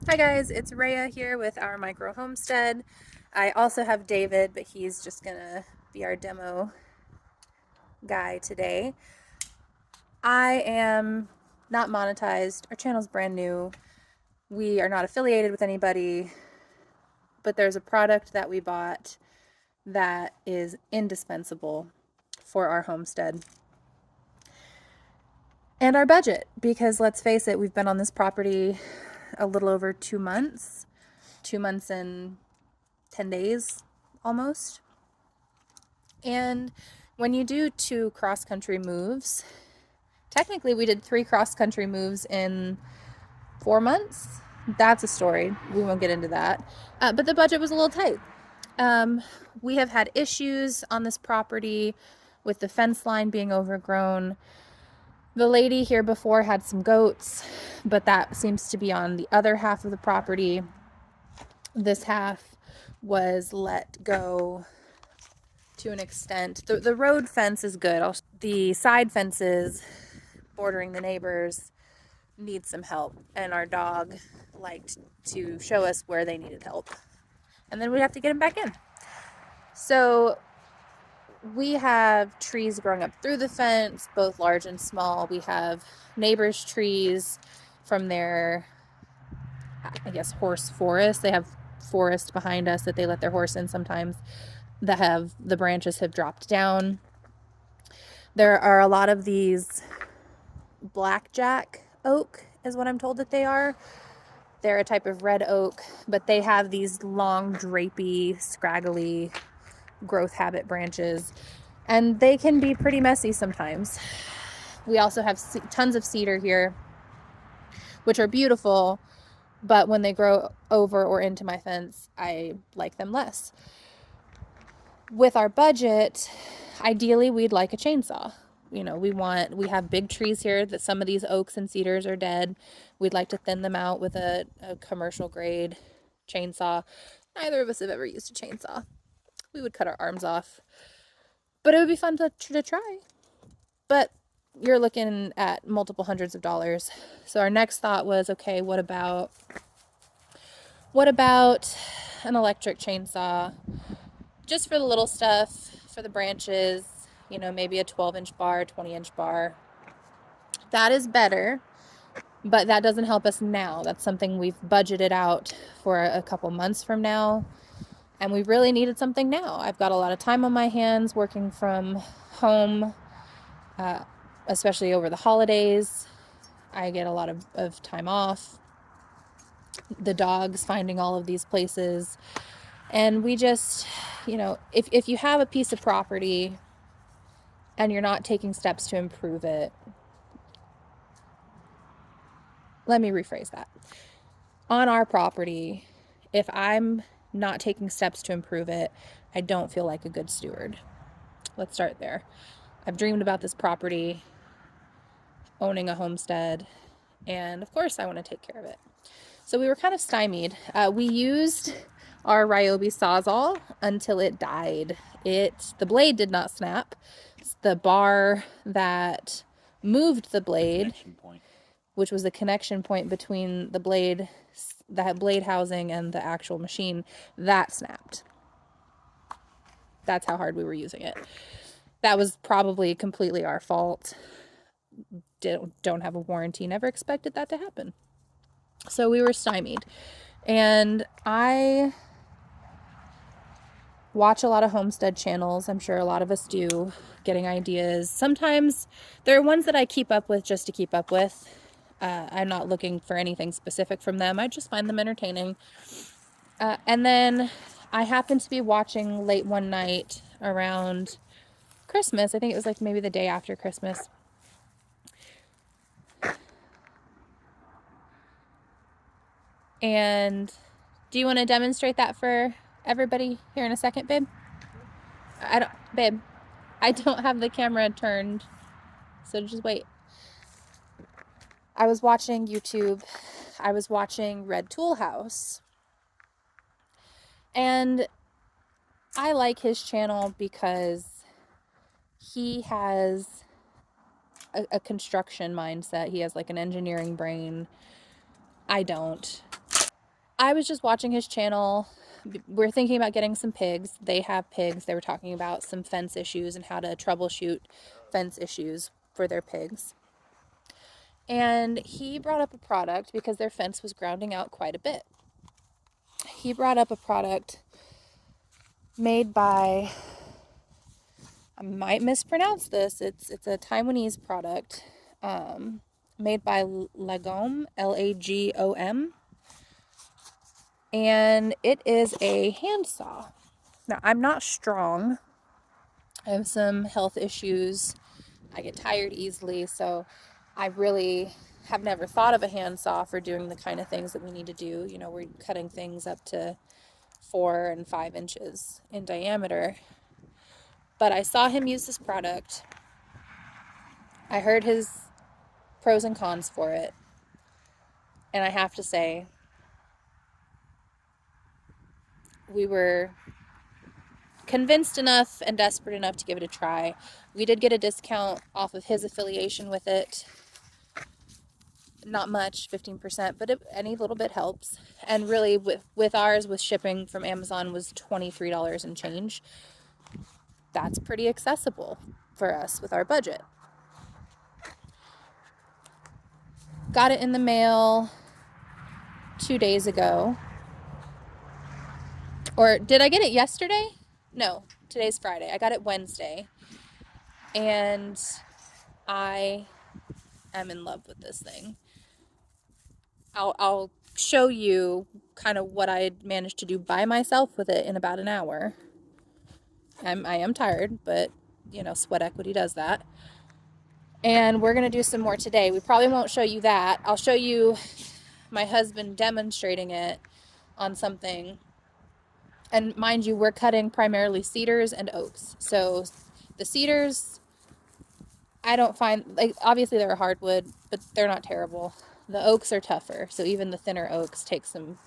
Hi guys, it's Rhea here with our micro homestead. I also have David, but he's just gonna be our demo guy today. I am not monetized. Our channel's brand new. We are not affiliated with anybody, but there's a product that we bought that is indispensable for our homestead and our budget, because let's face it, we've been on this property a little over 2 months, 2 months and 10 days almost. And when you do 2 cross-country moves, technically we did 3 cross-country moves in 4 months. That's a story. We won't get into that. But the budget was a little tight. We have had issues on this property with the fence line being overgrown. The lady here before had some goats, but that seems to be on the other half of the property. This half was let go to an extent. The road fence is good. The side fences bordering the neighbors need some help, and our dog liked to show us where they needed help, and then we'd have to get him back in. So we have trees growing up through the fence, both large and small. We have neighbors' trees from their, I guess, horse forest. They have forest behind us that they let their horse in sometimes, that have the branches have dropped down. There are a lot of these blackjack oak is what I'm told that they are. They're a type of red oak, but they have these long, drapey, scraggly growth habit branches, and they can be pretty messy sometimes. We also have tons of cedar here, which are beautiful, but when they grow over or into my fence, I like them less. With our budget, ideally we'd like a chainsaw. You know, we have big trees here that some of these oaks and cedars are dead. We'd like to thin them out with a commercial grade chainsaw. Neither of us have ever used a chainsaw. We would cut our arms off, but it would be fun to try. But you're looking at multiple hundreds of dollars. So our next thought was, okay, what about an electric chainsaw? Just for the little stuff, for the branches, you know, maybe a 12-inch bar, 20-inch bar. That is better, but that doesn't help us now. That's something we've budgeted out for a couple months from now, and we really needed something now. I've got a lot of time on my hands working from home, especially over the holidays. I get a lot of time off. The dog's finding all of these places. And we just, you know, if you have a piece of property and you're not taking steps to improve it, let me rephrase that. On our property, if I'm not taking steps to improve it, I don't feel like a good steward. Let's start there. I've dreamed about this property, owning a homestead, and of course I want to take care of it. So we were kind of stymied. We used our Ryobi Sawzall until it died. The blade did not snap. The bar that moved the blade, which was the connection point between the blade housing and the actual machine, that snapped. That's how hard we were using it. That was probably completely our fault. Don't have a warranty. Never expected that to happen. So we were stymied. And I watch a lot of homestead channels. I'm sure a lot of us do, getting ideas. Sometimes there are ones that I keep up with just to keep up with. I'm not looking for anything specific from them. I just find them entertaining. And then I happened to be watching late one night around Christmas. I think it was like maybe the day after Christmas. And do you want to demonstrate that for everybody here in a second, babe? Babe, I don't have the camera turned, so just wait. I was watching YouTube. I was watching Red Tool House. And I like his channel because he has a construction mindset. He has like an engineering brain. I don't. I was just watching his channel. We're thinking about getting some pigs. They have pigs. They were talking about some fence issues and how to troubleshoot fence issues for their pigs. And he brought up a product because their fence was grounding out quite a bit. He brought up a product made by, I might mispronounce this, it's a Taiwanese product, made by Lagom, Lagom, and it is a handsaw. Now, I'm not strong. I have some health issues. I get tired easily, so I really have never thought of a handsaw for doing the kind of things that we need to do. You know, we're cutting things up to 4 and 5 inches in diameter. But I saw him use this product. I heard his pros and cons for it. And I have to say, we were convinced enough and desperate enough to give it a try. We did get a discount off of his affiliation with it. Not much, 15%, but any little bit helps. And really, with ours, with shipping from Amazon, was $23 and change. That's pretty accessible for us with our budget. Got it in the mail 2 days ago. Or did I get it yesterday? No, today's Friday. I got it Wednesday. And I am in love with this thing. I'll show you kind of what I managed to do by myself with it in about an hour. I am tired, but you know, sweat equity does that. And we're going to do some more today. We probably won't show you that. I'll show you my husband demonstrating it on something. And mind you, we're cutting primarily cedars and oaks. So the cedars, I don't find, like, obviously they're a hardwood, but they're not terrible. The oaks are tougher, so even the thinner oaks take some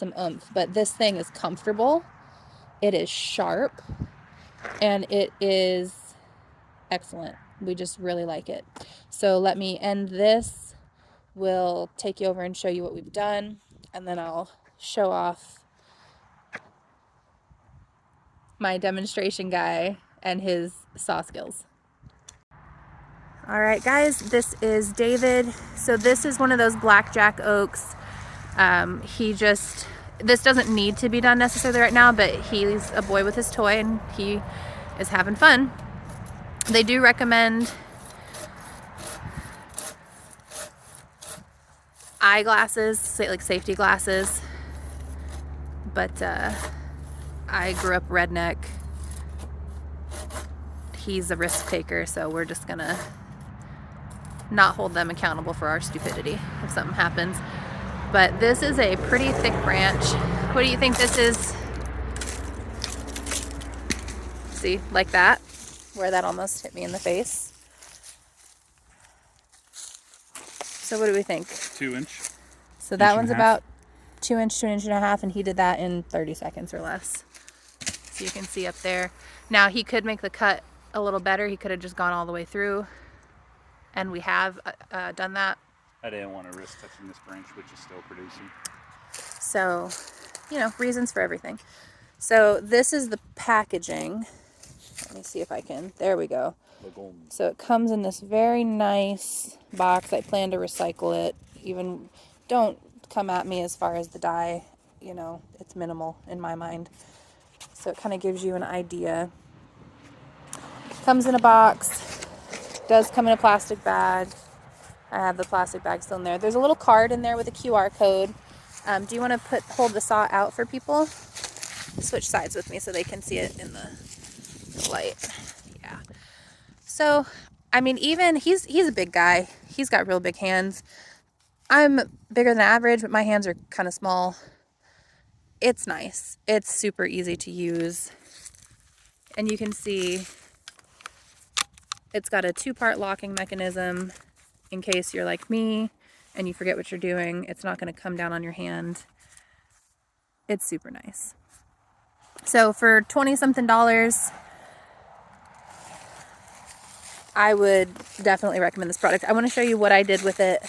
oomph. But this thing is comfortable. It is sharp, and it is excellent. We just really like it. So let me end this. We'll take you over and show you what we've done, and then I'll show off my demonstration guy and his saw skills. All right, guys, this is David. So this is one of those blackjack oaks. This doesn't need to be done necessarily right now, but he's a boy with his toy and he is having fun. They do recommend eyeglasses, like safety glasses, but I grew up redneck. He's a risk taker, so we're just gonna not hold them accountable for our stupidity if something happens. But this is a pretty thick branch. What do you think this is? See, like that, where that almost hit me in the face. So what do we think? 2 inch. So that one's about 2 inch to 1.5 inches, and he did that in 30 seconds or less. So you can see up there. Now he could make the cut a little better. He could have just gone all the way through, and we have done that. I didn't want to risk touching this branch, which is still producing. So, you know, reasons for everything. So this is the packaging. Let me see if I can. There we go. Lagom. So it comes in this very nice box. I plan to recycle it. Even don't come at me as far as the dye. You know, it's minimal in my mind. So it kind of gives you an idea. Comes in a box. Does come in a plastic bag. I have the plastic bag still in there. There's a little card in there with a QR code. Do you want to hold the saw out for people? Switch sides with me so they can see it in the light. Yeah. So, I mean, even he's a big guy. He's got real big hands. I'm bigger than average, but my hands are kind of small. It's nice. It's super easy to use. And you can see it's got a 2-part locking mechanism. In case you're like me and you forget what you're doing, it's not going to come down on your hand. It's super nice. So for $20-something, I would definitely recommend this product. I want to show you what I did with it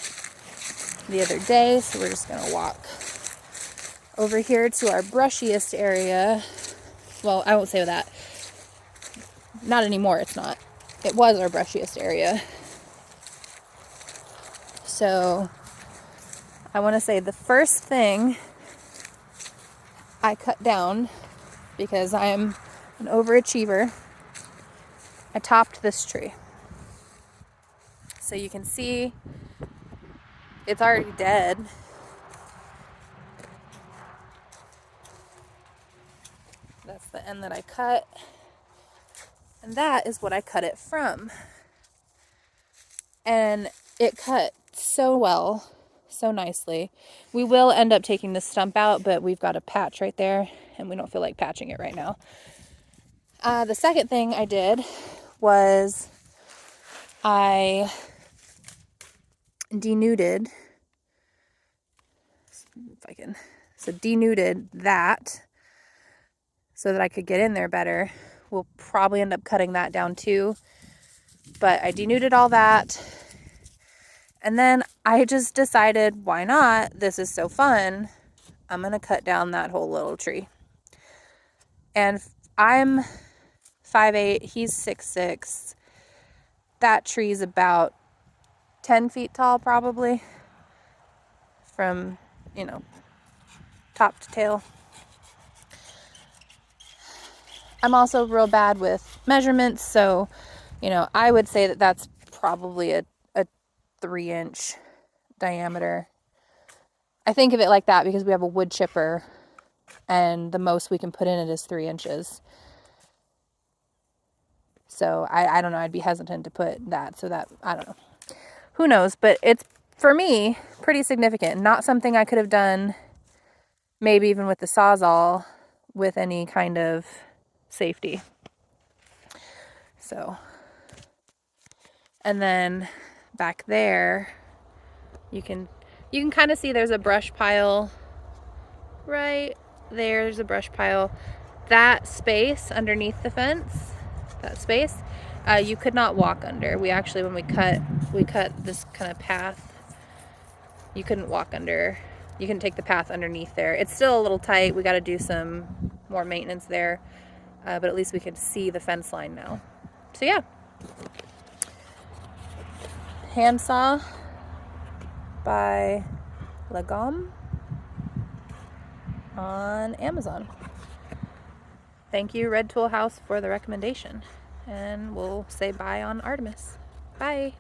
the other day. So we're just going to walk over here to our brushiest area. Well, I won't say that. Not anymore, it's not. It was our brushiest area. So I want to say the first thing I cut down, because I am an overachiever, I topped this tree. So you can see it's already dead. That's the end that I cut. And that is what I cut it from. And it cut so well, so nicely. We will end up taking the stump out, but we've got a patch right there, and we don't feel like patching it right now. The second thing I did was I denuded, if I can, so denuded that so that I could get in there better. We'll probably end up cutting that down too, but I denuded all that. And then I just decided, why not? This is so fun. I'm going to cut down that whole little tree. And I'm 5'8", he's 6'6". That tree's about 10 feet tall probably, from, you know, top to tail. I'm also real bad with measurements, so, you know, I would say that that's probably a 3-inch diameter. I think of it like that because we have a wood chipper, and the most we can put in it is 3 inches. So I don't know, I'd be hesitant to put that, so that, I don't know. Who knows, but it's, for me, pretty significant. Not something I could have done, maybe even with the Sawzall, with any kind of safety. So, and then back there, you can kind of see there's a brush pile right there. There's a brush pile. That space underneath the fence, that space, you could not walk under. We actually, when we cut this kind of path, you couldn't walk under. You can take the path underneath there. It's still a little tight. We got to do some more maintenance there, but at least we can see the fence line now. So yeah, handsaw by Lagom on Amazon. Thank you, Red Tool House, for the recommendation. And we'll say bye on Artemis. Bye.